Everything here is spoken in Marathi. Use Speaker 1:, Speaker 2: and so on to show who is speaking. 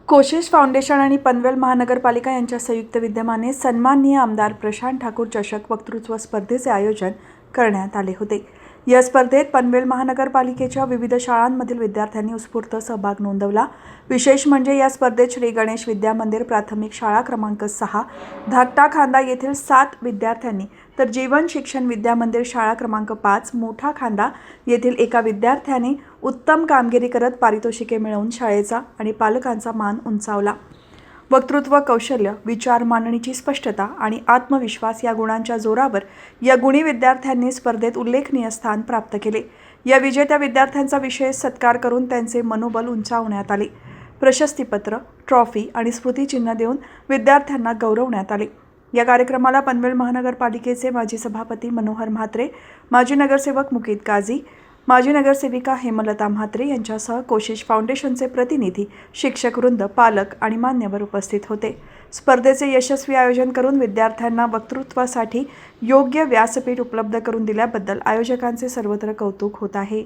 Speaker 1: कोशिश फाउंडेशन आणि पनवेल महानगरपालिका यांच्या संयुक्त विद्यमाने सन्माननीय आमदार प्रशांत ठाकूर चषक वक्तृत्व स्पर्धेचे आयोजन करण्यात आले होते। या स्पर्धेत पनवेल महानगरपालिकेच्या विविध शाळांमधील विद्यार्थ्यांनी उत्स्फूर्त सहभाग नोंदवला। विशेष म्हणजे या स्पर्धेत श्री गणेश विद्या मंदिर प्राथमिक शाळा क्रमांक 6 धाकटा खांदा येथील 7 विद्यार्थ्यांनी तर जीवन शिक्षण विद्या मंदिर शाळा क्रमांक 5 मोठा खांदा येथील एका विद्यार्थ्याने उत्तम कामगिरी करत पारितोषिके मिळवून शाळेचा आणि पालकांचा मान उंचावला। वक्तृत्व कौशल्य, विचार मांडणीची स्पष्टता आणि आत्मविश्वास या गुणांच्या जोरावर या गुणी विद्यार्थ्यांनी स्पर्धेत उल्लेखनीय स्थान प्राप्त केले। या विजेत्या विद्यार्थ्यांचा विशेष सत्कार करून त्यांचे मनोबल उंचावण्यात आले। प्रशस्तीपत्र, ट्रॉफी आणि स्मृतिचिन्ह देऊन विद्यार्थ्यांना गौरवण्यात आले। या कार्यक्रमाला पनवेल महानगरपालिकेचे माजी सभापती मनोहर म्हात्रे, माजी नगरसेवक मुकीद काझी, माजी नगरसेविका हेमलता म्हात्रे यांच्यासह कोशिश फाउंडेशनचे प्रतिनिधी, शिक्षक वृंद, पालक आणि मान्यवर उपस्थित होते। स्पर्धेचे यशस्वी आयोजन करून विद्यार्थ्यांना वक्तृत्वासाठी योग्य व्यासपीठ उपलब्ध करून दिल्याबद्दल आयोजकांचे सर्वत्र कौतुक होत आहे।